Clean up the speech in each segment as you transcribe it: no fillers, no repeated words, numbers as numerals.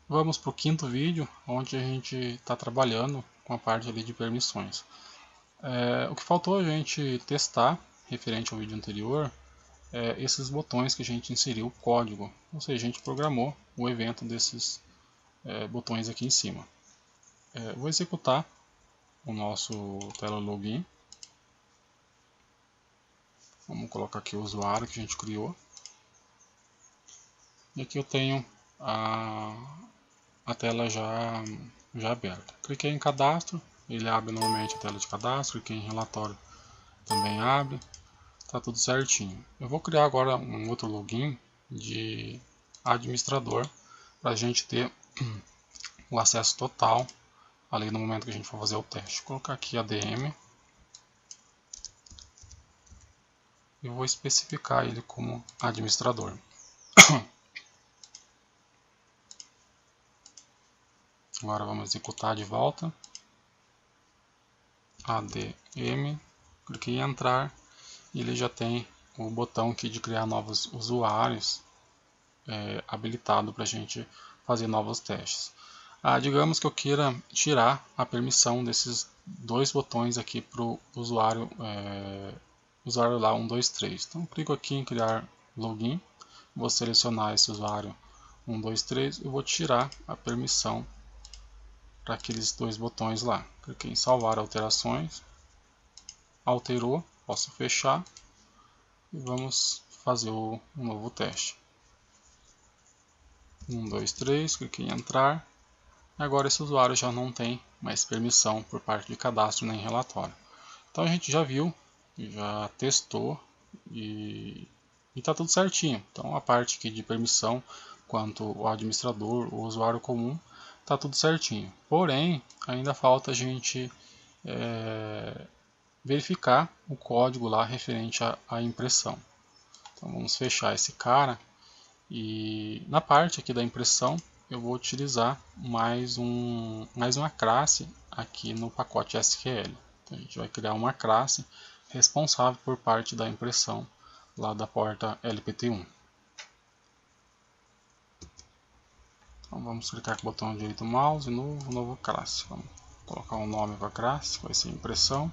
Vamos para o quinto vídeo, onde a gente está trabalhando com a parte ali de permissões. O que faltou a gente testar, referente ao vídeo anterior, é esses botões que a gente inseriu o código, ou seja, a gente programou o evento desses botões aqui em cima. Vou executar o nosso tela login. Vamos colocar aqui o usuário que a gente criou. E aqui eu tenho a tela já aberta. Cliquei em cadastro, ele abre normalmente a tela de cadastro. Cliquei em relatório, também abre. Tá tudo certinho. Eu vou criar agora um outro login de administrador para a gente ter o acesso total ali no momento que a gente for fazer o teste. Vou colocar aqui ADM e vou especificar ele como administrador. Agora vamos executar de volta. ADM, cliquei em entrar e ele já tem o botão aqui de criar novos usuários habilitado para a gente fazer novos testes. Digamos que eu queira tirar a permissão desses dois botões aqui para o usuário, usuário lá 123. Então clico aqui em criar login, vou selecionar esse usuário 123 e vou tirar a permissão para aqueles dois botões lá. Cliquei em salvar alterações, alterou, posso fechar e vamos fazer um novo teste. 1, 2, 3, cliquei em entrar. Agora esse usuário já não tem mais permissão por parte de cadastro nem relatório. Então a gente já viu, já testou e está tudo certinho. Então a parte aqui de permissão, quanto o administrador, o usuário comum, está tudo certinho. Porém, ainda falta a gente verificar o código lá referente à impressão. Então vamos fechar esse cara e na parte aqui da impressão eu vou utilizar mais uma classe aqui no pacote SQL. Então a gente vai criar uma classe responsável por parte da impressão lá da porta LPT1. Então vamos clicar com o botão direito do mouse, novo classe. Vamos colocar um nome para a classe, vai ser impressão.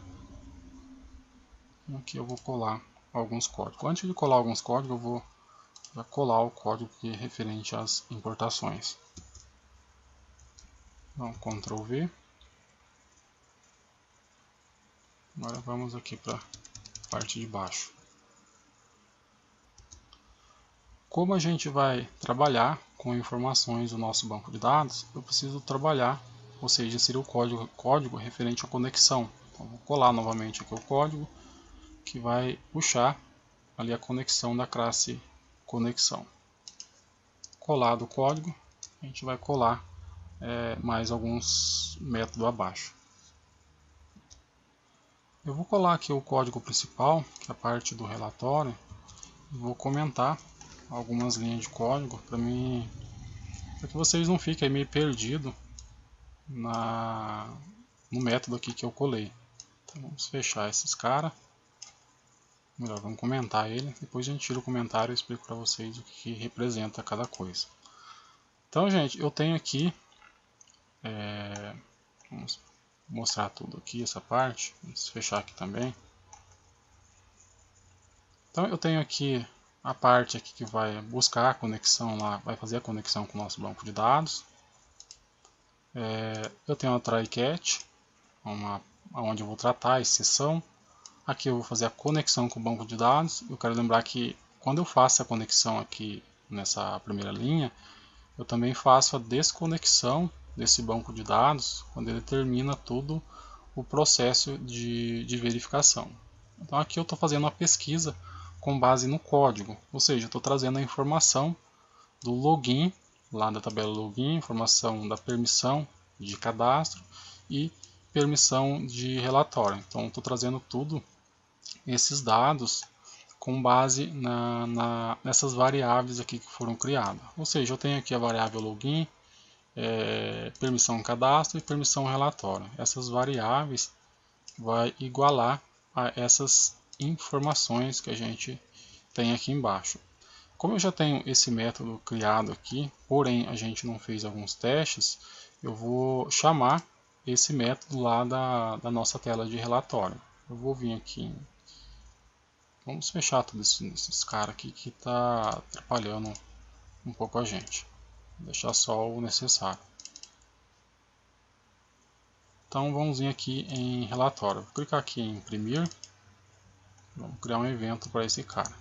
Aqui eu vou colar alguns códigos. Antes de colar alguns códigos, eu vou colar o código que é referente às importações. Então, Ctrl V. Agora vamos aqui para a parte de baixo. Como a gente vai trabalhar com informações do nosso banco de dados, eu preciso trabalhar, ou seja, inserir o código referente à conexão. Então, vou colar novamente aqui o código que vai puxar ali a conexão da classe conexão. Colado o código, a gente vai colar mais alguns métodos abaixo. Eu vou colar aqui o código principal, que é a parte do relatório, e vou comentar algumas linhas de código para que vocês não fiquem meio perdidos no método aqui que eu colei. Então vamos fechar esses caras. Melhor, vamos comentar ele, depois a gente tira o comentário e explico para vocês o que representa cada coisa. Então, gente, eu tenho aqui, vamos mostrar tudo aqui, essa parte, vamos fechar aqui também. Então eu tenho aqui a parte aqui que vai buscar a conexão lá, vai fazer a conexão com o nosso banco de dados. Eu tenho a try catch, onde eu vou tratar a exceção. Aqui eu vou fazer a conexão com o banco de dados. Eu quero lembrar que quando eu faço a conexão aqui nessa primeira linha, eu também faço a desconexão desse banco de dados quando ele termina todo o processo de verificação. Então aqui eu estou fazendo uma pesquisa com base no código, ou seja, estou trazendo a informação do login, lá da tabela login, informação da permissão de cadastro e permissão de relatório. Então estou trazendo tudo esses dados com base nessas variáveis aqui que foram criadas. Ou seja, eu tenho aqui a variável login, permissão cadastro e permissão relatório. Essas variáveis vai igualar a essas informações que a gente tem aqui embaixo. Como eu já tenho esse método criado aqui, porém a gente não fez alguns testes, eu vou chamar esse método lá da nossa tela de relatório. Eu vou vir aqui, vamos fechar todos esses caras aqui que está atrapalhando um pouco a gente. Vou deixar só o necessário. Então vamos vir aqui em relatório. Vou clicar aqui em imprimir. Vamos criar um evento para esse cara.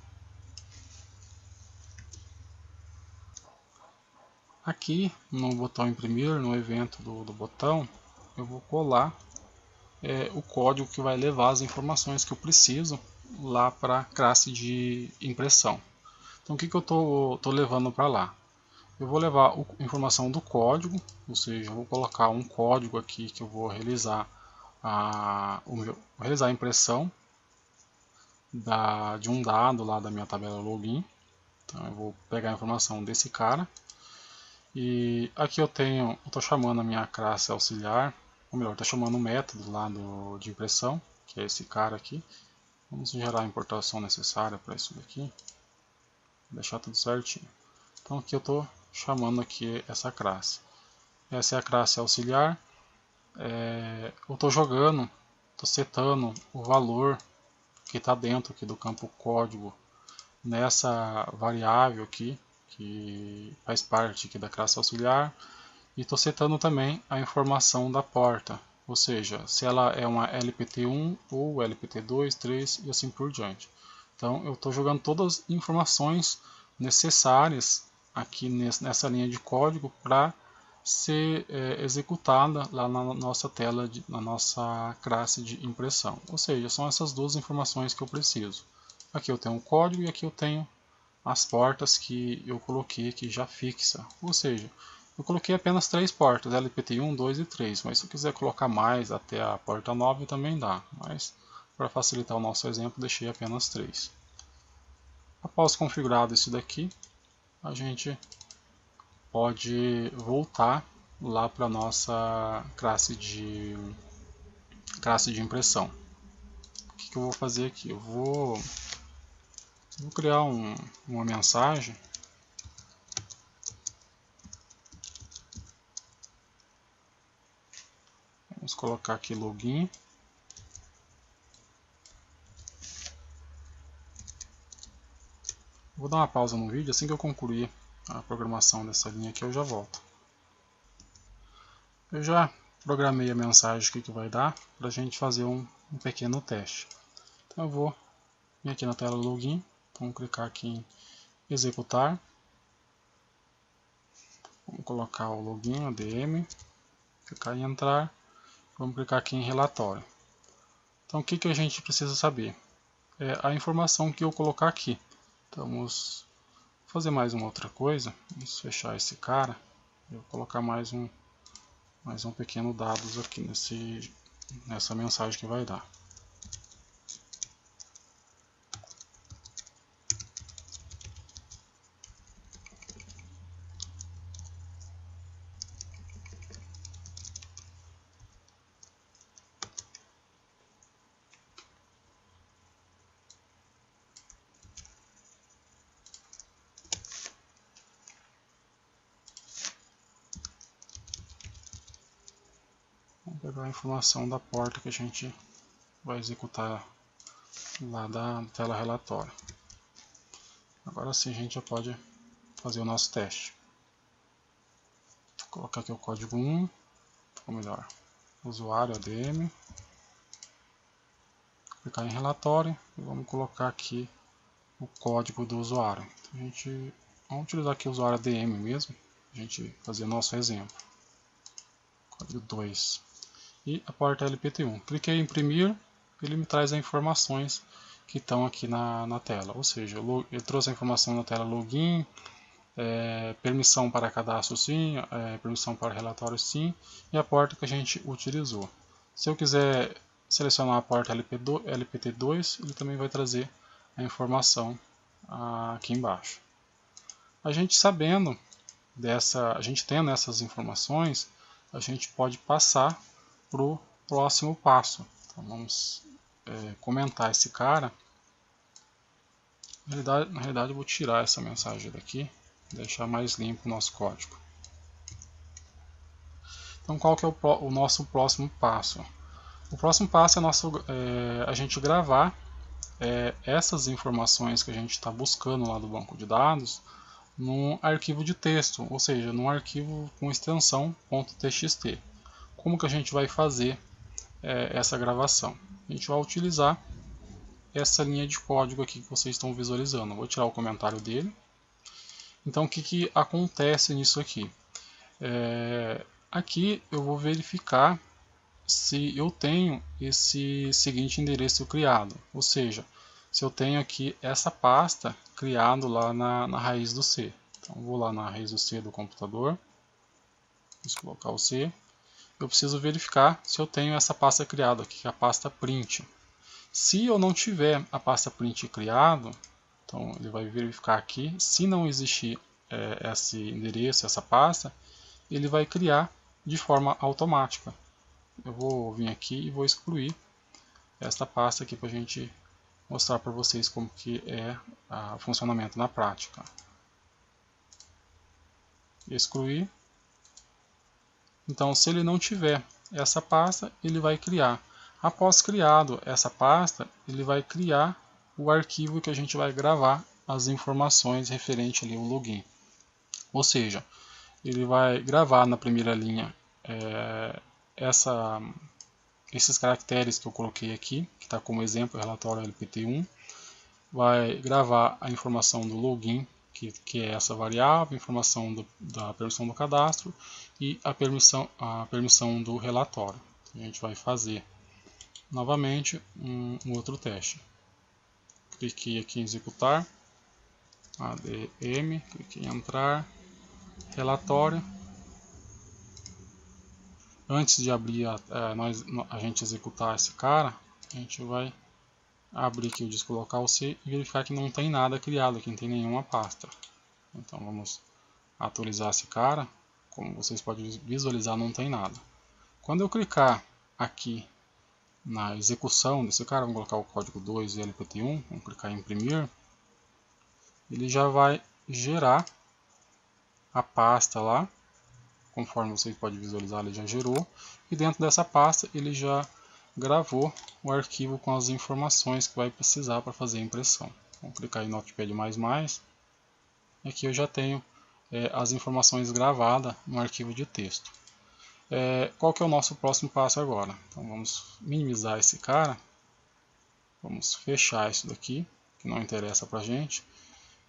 Aqui no botão imprimir, no evento do botão, eu vou colar o código que vai levar as informações que eu preciso lá para a classe de impressão. Então o que eu estou levando para lá? Eu vou levar a informação do código, ou seja, eu vou colocar um código aqui que eu vou realizar a impressão de um dado lá da minha tabela login. Então eu vou pegar a informação desse cara. E aqui eu estou chamando a minha classe auxiliar, ou melhor, estou chamando o método lá de impressão, que é esse cara aqui. Vamos gerar a importação necessária para isso daqui, deixar tudo certinho. Então aqui eu estou chamando aqui essa classe. Essa é a classe auxiliar. Eu estou jogando, estou setando o valor que está dentro aqui do campo código nessa variável aqui, que faz parte aqui da classe auxiliar, e estou setando também a informação da porta, ou seja, se ela é uma LPT1 ou LPT2, 3 e assim por diante. Então eu estou jogando todas as informações necessárias aqui nessa linha de código para ser executada lá na nossa tela, na nossa classe de impressão. Ou seja, são essas duas informações que eu preciso. Aqui eu tenho o código e aqui eu tenho as portas que eu coloquei aqui já fixa. Ou seja, eu coloquei apenas 3 portas, LPT1, 2 e 3, mas se eu quiser colocar mais até a porta 9 também dá, mas para facilitar o nosso exemplo deixei apenas 3. Após configurado isso daqui, a gente pode voltar lá para a nossa classe de impressão. O que eu vou fazer aqui? Eu vou criar uma mensagem. Vamos colocar aqui login. Vou dar uma pausa no vídeo, assim que eu concluir a programação dessa linha aqui eu já volto. Eu já programei a mensagem que vai dar para a gente fazer um pequeno teste. Então eu vou vir aqui na tela login, vamos clicar aqui em executar. Vamos colocar o login, ADM, clicar em entrar, vamos clicar aqui em relatório. Então o que a gente precisa saber? É a informação que eu colocar aqui. Então vamos fazer mais uma outra coisa, vamos fechar esse cara, e vou colocar mais um pequeno dados aqui nessa mensagem que vai dar. Vamos pegar a informação da porta que a gente vai executar lá da tela relatório. Agora sim a gente já pode fazer o nosso teste. Vou colocar aqui o código 1, ou melhor, usuário ADM. Clicar em relatório e vamos colocar aqui o código do usuário. Então, vamos utilizar aqui o usuário ADM mesmo, a gente fazer o nosso exemplo. Código 2. E a porta LPT1. Cliquei em imprimir, ele me traz as informações que estão aqui na tela. Ou seja, ele trouxe a informação na tela login, permissão para cadastro sim, permissão para relatório sim, e a porta que a gente utilizou. Se eu quiser selecionar a porta LPT2, ele também vai trazer a informação aqui embaixo. A gente sabendo a gente tendo essas informações, a gente pode passar para o próximo passo. Então vamos comentar esse cara. Na realidade eu vou tirar essa mensagem daqui, deixar mais limpo o nosso código. Então qual que é o nosso próximo passo? O próximo passo é a gente gravar essas informações que a gente está buscando lá do banco de dados num arquivo de texto, ou seja, num arquivo com extensão .txt. Como que a gente vai fazer essa gravação? A gente vai utilizar essa linha de código aqui que vocês estão visualizando. Vou tirar o comentário dele. Então o que acontece nisso aqui? Aqui eu vou verificar se eu tenho esse seguinte endereço criado, ou seja, se eu tenho aqui essa pasta criado lá na raiz do C. Então vou lá na raiz do C do computador, vou colocar o C, eu preciso verificar se eu tenho essa pasta criada aqui, que é a pasta print. Se eu não tiver a pasta print criado, então ele vai verificar aqui, se não existir esse endereço, essa pasta, ele vai criar de forma automática. Eu vou vir aqui e vou excluir esta pasta aqui para a gente mostrar para vocês como que é o funcionamento na prática. Excluir. Então, se ele não tiver essa pasta, ele vai criar. Após criado essa pasta, ele vai criar o arquivo que a gente vai gravar as informações referente ali ao login. Ou seja, ele vai gravar na primeira linha esses caracteres que eu coloquei aqui, que está como exemplo relatório LPT1, vai gravar a informação do login, que é essa variável, a informação da permissão do cadastro e a permissão do relatório. Então, a gente vai fazer novamente um outro teste. Cliquei aqui em executar, ADM, cliquei em entrar, relatório. Antes de abrir a gente executar esse cara, a gente vai abrir aqui o disco local C e verificar que não tem nada criado aqui, não tem nenhuma pasta. Então vamos atualizar esse cara. Como vocês podem visualizar, não tem nada. Quando eu clicar aqui na execução desse cara, vamos colocar o código 2 e LPT1, vamos clicar em imprimir, ele já vai gerar a pasta lá, conforme vocês podem visualizar, ele já gerou, e dentro dessa pasta ele já gravou o arquivo com as informações que vai precisar para fazer a impressão. Vamos clicar em Notepad++, aqui eu já tenho as informações gravadas no arquivo de texto. Qual que é o nosso próximo passo agora? Então vamos minimizar esse cara, vamos fechar isso daqui, que não interessa para a gente,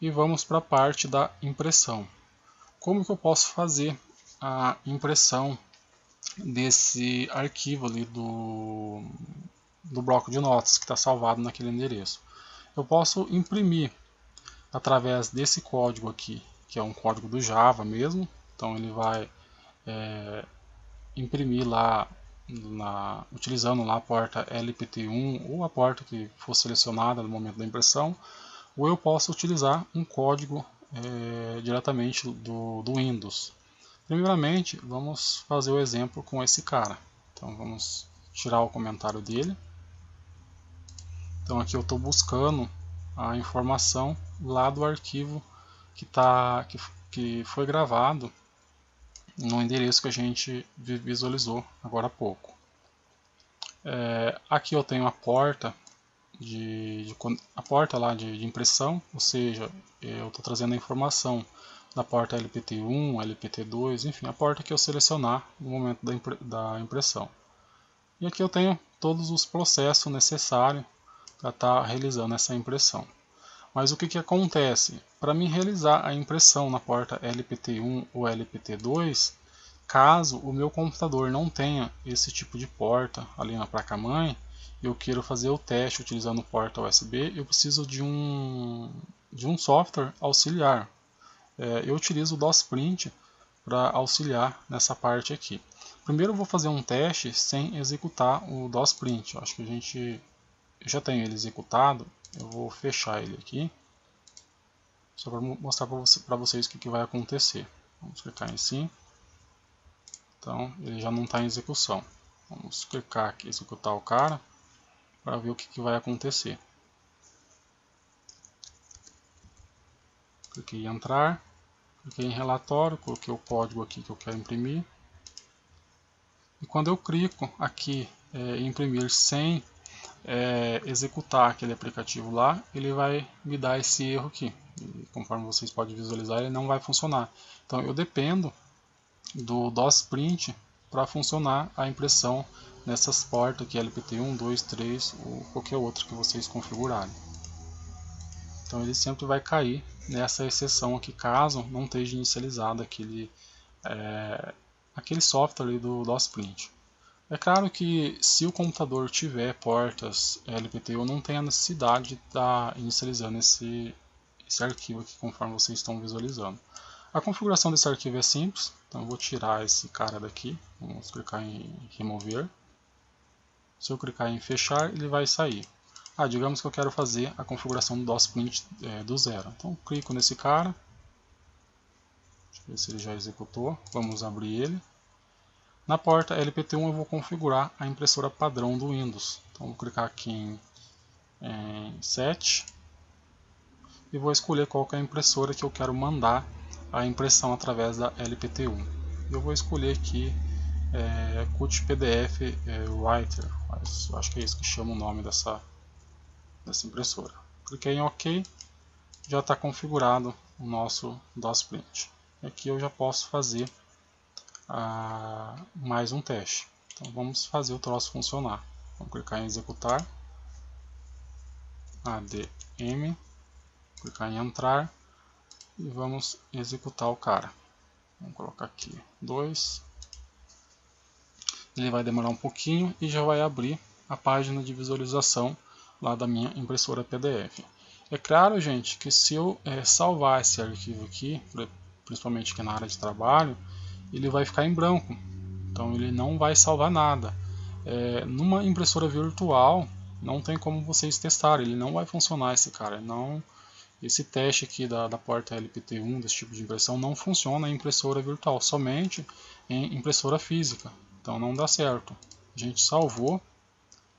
e vamos para a parte da impressão. Como que eu posso fazer a impressão desse arquivo ali do bloco de notas que está salvado naquele endereço? Eu posso imprimir através desse código aqui, que é um código do Java mesmo. Então ele vai imprimir lá utilizando lá a porta LPT1 ou a porta que for selecionada no momento da impressão, ou eu posso utilizar um código diretamente do Windows. Primeiramente, vamos fazer o exemplo com esse cara. Então vamos tirar o comentário dele. Então aqui eu estou buscando a informação lá do arquivo que foi gravado no endereço que a gente visualizou agora há pouco. Aqui eu tenho a porta lá de impressão, ou seja, eu estou trazendo a informação da porta LPT1, LPT2, enfim, a porta que eu selecionar no momento da impressão. E aqui eu tenho todos os processos necessários para estar realizando essa impressão. Mas o que acontece? Para mim realizar a impressão na porta LPT1 ou LPT2, caso o meu computador não tenha esse tipo de porta ali na placa-mãe, eu quero fazer o teste utilizando porta USB, eu preciso de um software auxiliar. Eu utilizo o DOSPrint para auxiliar nessa parte aqui. Primeiro eu vou fazer um teste sem executar o DOSPrint. Acho que eu já tenho ele executado. Eu vou fechar ele aqui, só para mostrar para vocês o que vai acontecer. Vamos clicar em sim. Então ele já não está em execução. Vamos clicar aqui em executar o cara para ver o que vai acontecer. cliquei em entrar, cliquei em relatório, coloquei o código aqui que eu quero imprimir. E quando eu clico aqui em imprimir sem executar aquele aplicativo lá, ele vai me dar esse erro aqui. E, conforme vocês podem visualizar, ele não vai funcionar. Então eu dependo do DOSPrint para funcionar a impressão nessas portas aqui, LPT1, 2, 3 ou qualquer outro que vocês configurarem. Então ele sempre vai cair nessa exceção aqui, caso não esteja inicializado aquele software ali do DOSPrint. É claro que se o computador tiver portas LPT1, não tem a necessidade de estar inicializando esse arquivo aqui conforme vocês estão visualizando. A configuração desse arquivo é simples, então eu vou tirar esse cara daqui, vamos clicar em remover. Se eu clicar em fechar, ele vai sair. Digamos que eu quero fazer a configuração do DOSPrint do zero. Então clico nesse cara, deixa eu ver se ele já executou, vamos abrir ele. Na porta LPT1 eu vou configurar a impressora padrão do Windows. Então vou clicar aqui em Set e vou escolher qual que é a impressora que eu quero mandar a impressão através da LPT1. Eu vou escolher aqui Qt PDF Writer, acho que é isso que chama o nome dessa impressora. Cliquei em OK, já está configurado o nosso DOSPrint. Aqui eu já posso fazer mais um teste. Então vamos fazer o troço funcionar. Vamos clicar em executar, ADM, clicar em entrar e vamos executar o cara. Vamos colocar aqui 2. Ele vai demorar um pouquinho e já vai abrir a página de visualização lá da minha impressora PDF. É claro, gente, que se eu salvar esse arquivo aqui, principalmente aqui na área de trabalho, ele vai ficar em branco. Então ele não vai salvar nada. Numa impressora virtual, não tem como vocês testarem, ele não vai funcionar esse cara. Esse teste aqui da porta LPT1, desse tipo de impressão, não funciona em impressora virtual, somente em impressora física. Então não dá certo. A gente salvou,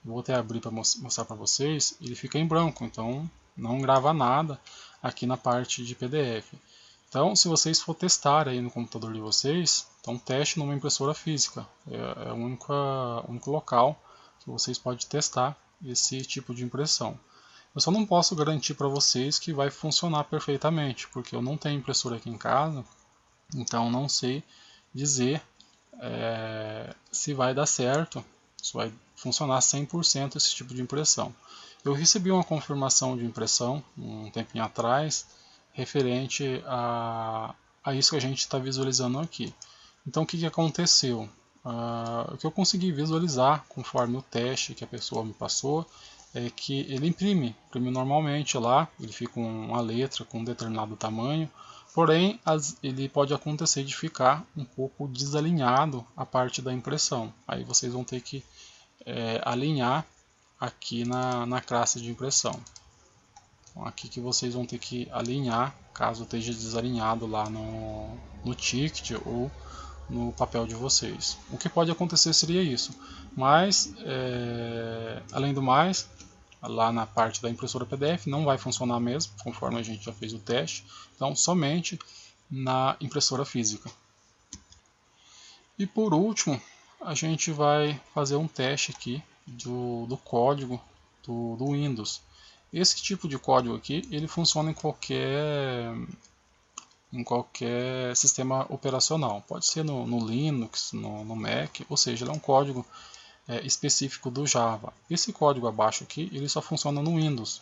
vou até abrir para mostrar para vocês, ele fica em branco, então não grava nada aqui na parte de PDF. Então, se vocês for testar aí no computador de vocês, então teste numa impressora física. É o único local que vocês podem testar esse tipo de impressão. Eu só não posso garantir para vocês que vai funcionar perfeitamente, porque eu não tenho impressora aqui em casa, então não sei dizer se vai dar certo, se vai funcionar 100% esse tipo de impressão. Eu recebi uma confirmação de impressão um tempinho atrás, referente a isso que a gente está visualizando aqui. Então o que aconteceu? O que eu consegui visualizar conforme o teste que a pessoa me passou é que ele imprime normalmente lá, ele fica uma letra com um determinado tamanho, porém ele pode acontecer de ficar um pouco desalinhado a parte da impressão. Aí vocês vão ter que alinhar aqui na classe de impressão. Então, aqui que vocês vão ter que alinhar, caso esteja desalinhado lá no ticket ou no papel de vocês. O que pode acontecer seria isso, mas além do mais, lá na parte da impressora PDF não vai funcionar mesmo, conforme a gente já fez o teste, então somente na impressora física. E por último, a gente vai fazer um teste aqui do código do Windows. Esse tipo de código aqui, ele funciona em qualquer sistema operacional. Pode ser no Linux, no Mac, ou seja, ele é um código específico do Java. Esse código abaixo aqui, ele só funciona no Windows.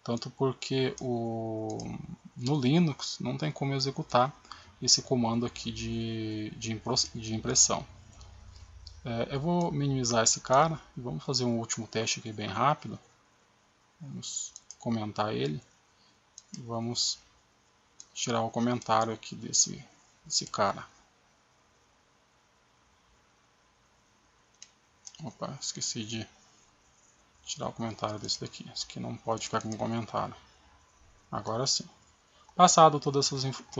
Tanto porque no Linux não tem como executar esse comando aqui de impressão. Eu vou minimizar esse cara e vamos fazer um último teste aqui bem rápido. Vamos comentar ele. Vamos tirar o comentário aqui desse cara. Opa, esqueci de tirar o comentário desse daqui. Esse aqui não pode ficar com comentário. Agora sim. Passado todos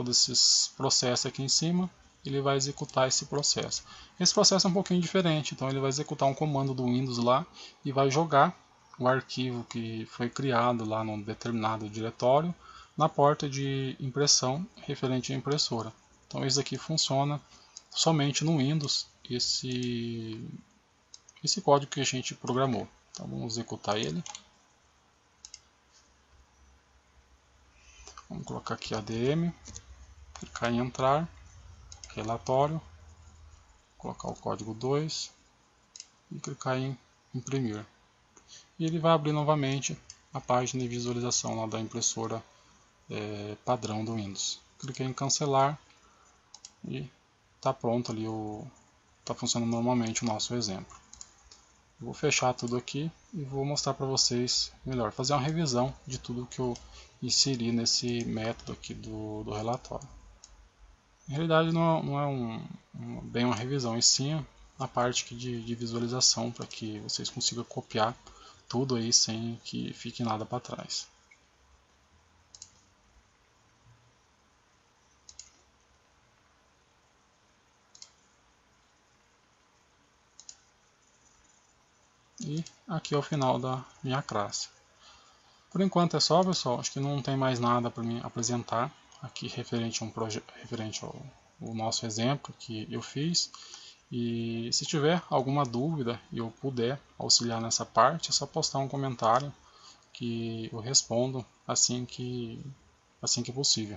esses processos aqui em cima, ele vai executar esse processo. Esse processo é um pouquinho diferente, então ele vai executar um comando do Windows lá e vai jogar o arquivo que foi criado lá num determinado diretório na porta de impressão referente à impressora. Então esse aqui funciona somente no Windows, esse código que a gente programou. Então vamos executar ele. Vamos colocar aqui ADM, clicar em entrar, relatório, colocar o código 2 e clicar em imprimir. E ele vai abrir novamente a página de visualização lá da impressora padrão do Windows. Cliquei em cancelar e está pronto ali, está funcionando normalmente o nosso exemplo. Vou fechar tudo aqui e vou mostrar para vocês melhor, fazer uma revisão de tudo que eu inseri nesse método aqui do relatório. Na realidade não é bem uma revisão, e sim a parte aqui de visualização, para que vocês consigam copiar tudo aí sem que fique nada para trás. E aqui é o final da minha classe. Por enquanto é só, pessoal. Acho que não tem mais nada para me apresentar aqui referente ao nosso exemplo que eu fiz. E se tiver alguma dúvida e eu puder auxiliar nessa parte, é só postar um comentário que eu respondo assim que possível.